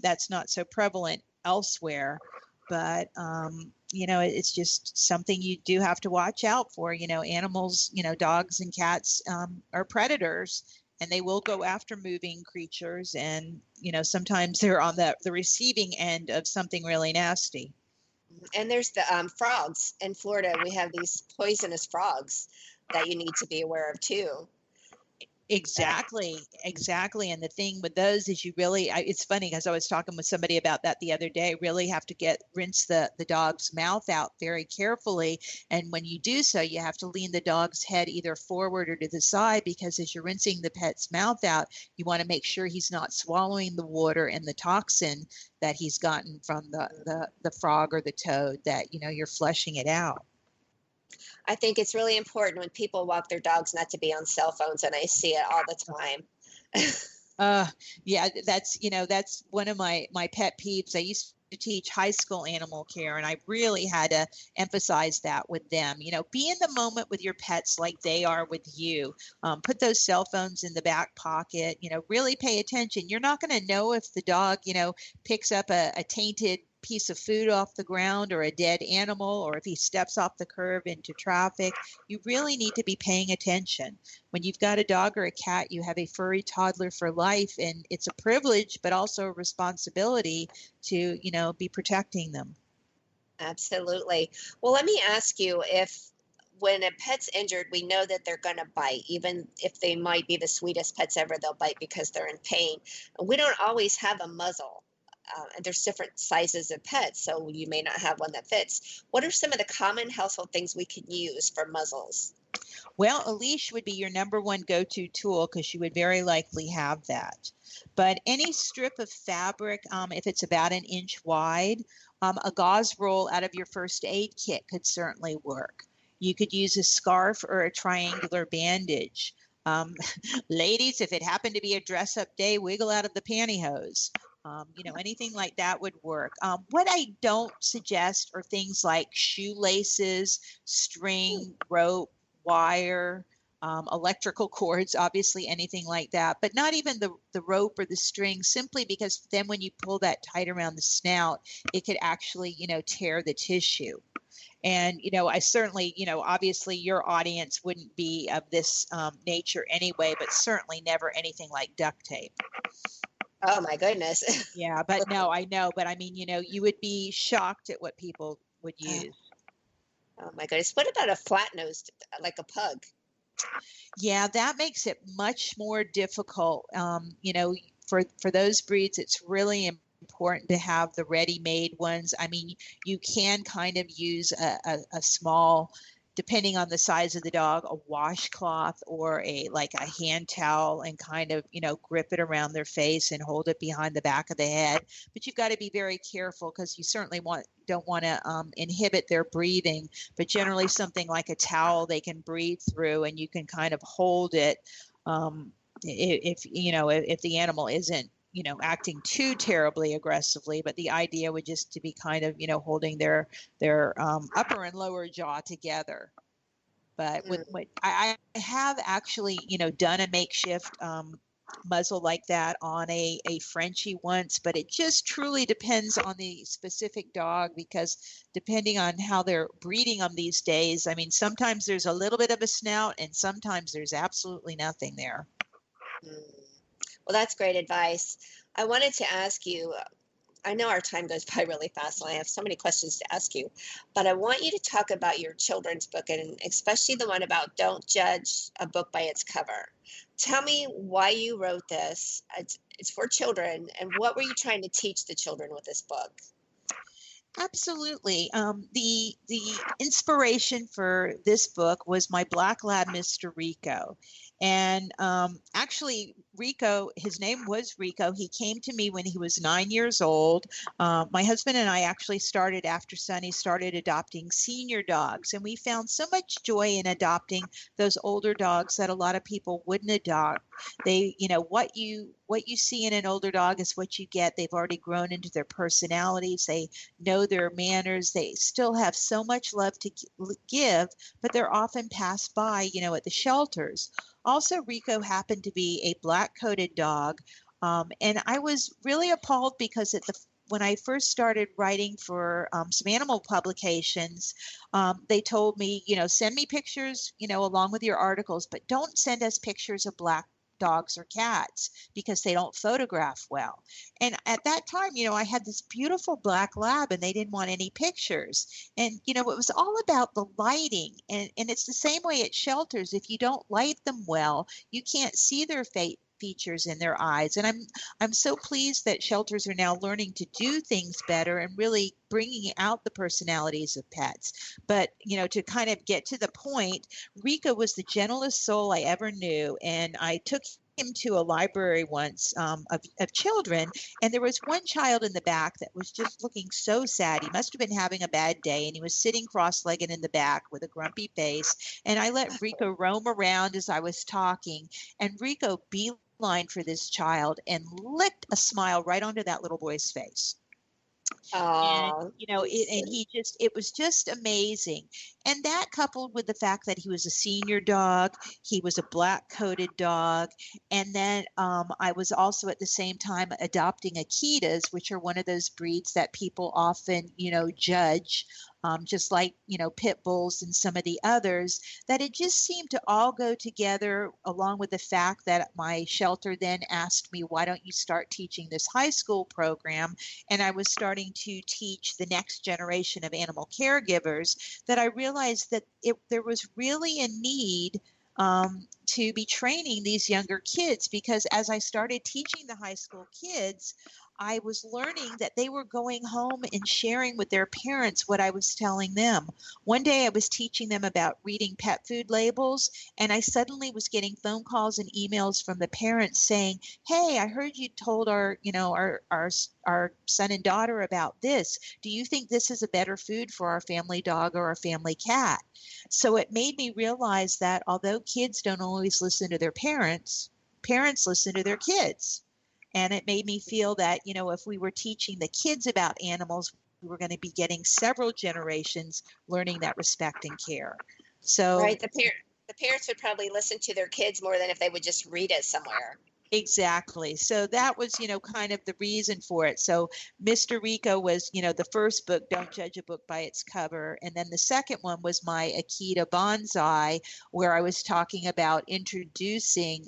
that's not so prevalent elsewhere. But, it's just something you do have to watch out for. Animals, dogs and cats are predators, and they will go after moving creatures. And, sometimes they're on the receiving end of something really nasty. And there's the frogs. In Florida, we have these poisonous frogs that you need to be aware of too. Exactly. And the thing with those is it's funny because I was talking with somebody about that the other day, really have to rinse the dog's mouth out very carefully. And when you do so, you have to lean the dog's head either forward or to the side, because as you're rinsing the pet's mouth out, you want to make sure he's not swallowing the water and the toxin that he's gotten from the frog or the toad, that, you're flushing it out. I think it's really important when people walk their dogs not to be on cell phones, and I see it all the time. Yeah, that's one of my pet peeves. I used to teach high school animal care, and I really had to emphasize that with them. Be in the moment with your pets like they are with you. Put those cell phones in the back pocket. Really pay attention. You're not going to know if the dog, picks up a tainted piece of food off the ground or a dead animal, or if he steps off the curb into traffic. You really need to be paying attention. When you've got a dog or a cat, you have a furry toddler for life, and it's a privilege but also a responsibility to be protecting them. Absolutely. Well, let me ask you, if when a pet's injured, we know that they're going to bite. Even if they might be the sweetest pets ever, they'll bite because they're in pain. And we don't always have a muzzle. And there's different sizes of pets, so you may not have one that fits. What are some of the common household things we can use for muzzles? Well, a leash would be your number one go-to tool, because you would very likely have that. But any strip of fabric, if it's about an inch wide, a gauze roll out of your first aid kit could certainly work. You could use a scarf or a triangular bandage. Ladies, if it happened to be a dress-up day, wiggle out of the pantyhose. Anything like that would work. What I don't suggest are things like shoelaces, string, rope, wire, electrical cords, obviously anything like that, but not even the rope or the string, simply because then when you pull that tight around the snout, it could actually, tear the tissue. And, I certainly, obviously your audience wouldn't be of this nature anyway, but certainly never anything like duct tape. Oh my goodness. Yeah, but no, I know. But I mean, you would be shocked at what people would use. Oh my goodness. What about a flat-nosed, like a pug? Yeah, that makes it much more difficult. For those breeds, it's really important to have the ready-made ones. I mean, you can kind of use a small, depending on the size of the dog, a washcloth or a hand towel, and kind of, grip it around their face and hold it behind the back of the head. But you've got to be very careful, because you certainly don't want to inhibit their breathing. But generally something like a towel they can breathe through, and you can kind of hold it if the animal isn't acting too terribly aggressively. But the idea would just to be kind of, holding their upper and lower jaw together. But I have actually, done a makeshift muzzle like that on a Frenchie once, but it just truly depends on the specific dog, because depending on how they're breeding them these days, I mean, sometimes there's a little bit of a snout and sometimes there's absolutely nothing there. Well, that's great advice. I wanted to ask you, I know our time goes by really fast and I have so many questions to ask you, but I want you to talk about your children's book, and especially the one about don't judge a book by its cover. Tell me why you wrote this. It's for children, and what were you trying to teach the children with this book? Absolutely. The inspiration for this book was my black lab, Mr. Rico. And actually, Rico, his name was Rico. He came to me when he was 9 years old. My husband and I actually started, after Sonny started adopting senior dogs. And we found so much joy in adopting those older dogs that a lot of people wouldn't adopt. They, what you see in an older dog is what you get. They've already grown into their personalities. They know their manners. They still have so much love to give, but they're often passed by, at the shelters. Also, Rico happened to be a black-coated dog. And I was really appalled because when I first started writing for some animal publications, they told me, send me pictures, along with your articles, but don't send us pictures of black dogs or cats because they don't photograph well. And at that time, I had this beautiful black lab and they didn't want any pictures. And, it was all about the lighting. And it's the same way at shelters. If you don't light them well, you can't see their features in their eyes. And I'm so pleased that shelters are now learning to do things better and really bringing out the personalities of pets. But, to kind of get to the point, Rico was the gentlest soul I ever knew. And I took him to a library once of children, and there was one child in the back that was just looking so sad. He must have been having a bad day, and he was sitting cross-legged in the back with a grumpy face. And I let Rico roam around as I was talking, and Rico beeline for this child and licked a smile right onto that little boy's face. Oh, And it was just amazing. And that coupled with the fact that he was a senior dog, he was a black coated dog. And then I was also at the same time adopting Akitas, which are one of those breeds that people often, judge, just like, pit bulls and some of the others, that it just seemed to all go together, along with the fact that my shelter then asked me, why don't you start teaching this high school program? And I was starting to teach the next generation of animal caregivers, that I realized that there was really a need to be training these younger kids, because as I started teaching the high school kids, I was learning that they were going home and sharing with their parents what I was telling them. One day I was teaching them about reading pet food labels, and I suddenly was getting phone calls and emails from the parents saying, hey, I heard you told our son and daughter about this. Do you think this is a better food for our family dog or our family cat? So it made me realize that although kids don't always listen to their parents, parents listen to their kids. And it made me feel that, if we were teaching the kids about animals, we were going to be getting several generations learning that respect and care. So right, the parents would probably listen to their kids more than if they would just read it somewhere. Exactly. So that was, kind of the reason for it. So Mr. Rico was, the first book, Don't Judge a Book by Its Cover. And then the second one was my Akita Bonsai, where I was talking about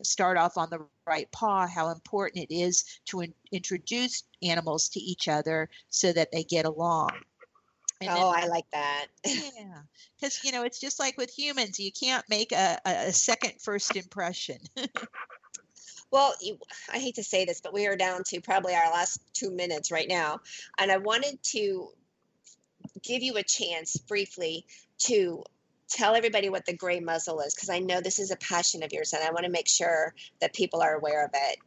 start off on the right paw, how important it is to introduce animals to each other so that they get along. And I like that. Yeah, because, it's just like with humans, you can't make a second first impression. Well, I hate to say this, but we are down to probably our last 2 minutes right now. And I wanted to give you a chance briefly to tell everybody what the gray muzzle is, because I know this is a passion of yours and I want to make sure that people are aware of it.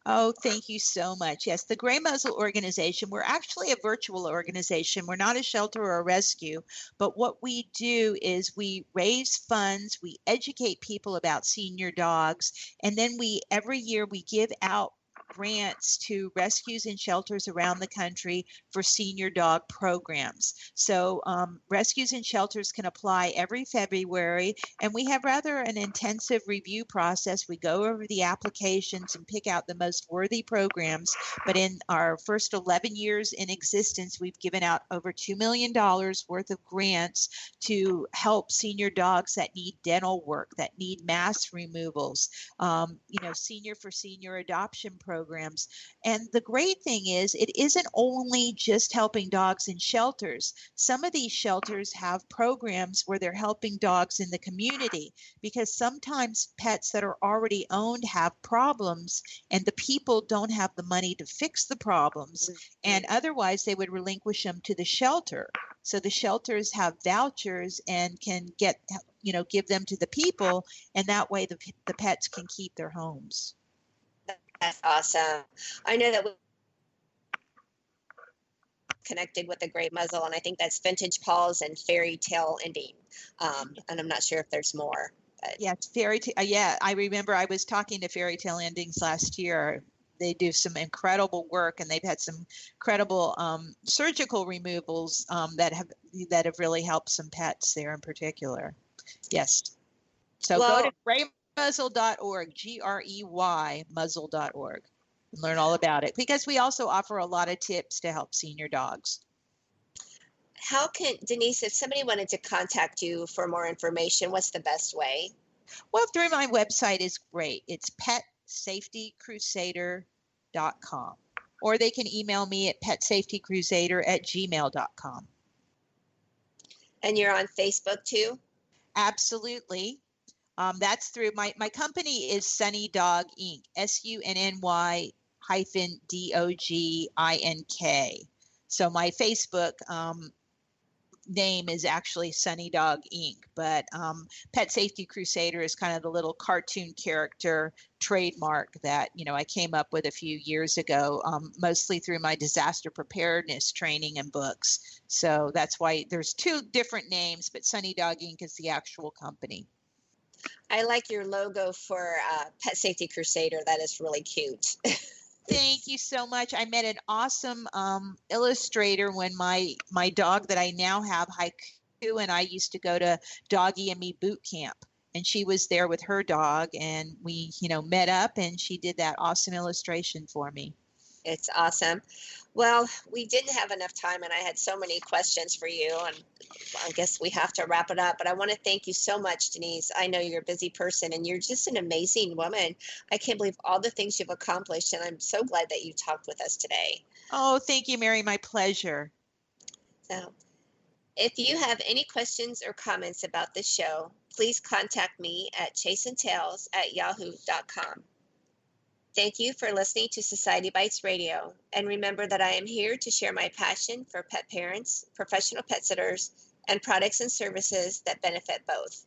Oh, thank you so much. Yes, the Gray Muzzle organization, we're actually a virtual organization. We're not a shelter or a rescue, but what we do is we raise funds, we educate people about senior dogs, and then every year we give out grants to rescues and shelters around the country for senior dog programs. So rescues and shelters can apply every February, and we have rather an intensive review process. We go over the applications and pick out the most worthy programs. But in our first 11 years in existence, we've given out over $2 million worth of grants to help senior dogs that need dental work, that need mask removals, senior for senior adoption programs. And the great thing is, it isn't only just helping dogs in shelters. Some of these shelters have programs where they're helping dogs in the community, because sometimes pets that are already owned have problems and the people don't have the money to fix the problems. And otherwise they would relinquish them to the shelter. So the shelters have vouchers and can give them to the people. And that way the pets can keep their homes. That's awesome. I know that we connected with the Gray Muzzle, and I think that's Vintage Paws and Fairy Tale Ending. And I'm not sure if there's more. But. Yes, yeah, I remember I was talking to Fairy Tale Endings last year. They do some incredible work, and they've had some incredible surgical removals that have really helped some pets there in particular. Yes. So go to graymuzzle.org, GREY muzzle.org. and learn all about it, because we also offer a lot of tips to help senior dogs. How can, Denise, if somebody wanted to contact you for more information, what's the best way? Well, through my website is great. It's PetSafetyCrusader.com, or they can email me at PetSafetyCrusader@gmail.com. And you're on Facebook too? Absolutely. That's through my company is Sunny Dog Inc. SUNNY-DOGINK. So my Facebook name is actually Sunny Dog Inc. But Pet Safety Crusader is kind of the little cartoon character trademark that, I came up with a few years ago, mostly through my disaster preparedness training and books. So that's why there's two different names, but Sunny Dog Inc. is the actual company. I like your logo for Pet Safety Crusader. That is really cute. Thank you so much. I met an awesome illustrator when my dog that I now have, Haiku, and I used to go to Doggy and Me boot camp. And she was there with her dog, and we, met up, and she did that awesome illustration for me. It's awesome. Well, we didn't have enough time, and I had so many questions for you, and I guess we have to wrap it up. But I want to thank you so much, Denise. I know you're a busy person, and you're just an amazing woman. I can't believe all the things you've accomplished, and I'm so glad that you talked with us today. Oh, thank you, Mary. My pleasure. So, if you have any questions or comments about this show, please contact me at chaseandtails@yahoo.com. Thank you for listening to Society Bites Radio, and remember that I am here to share my passion for pet parents, professional pet sitters, and products and services that benefit both.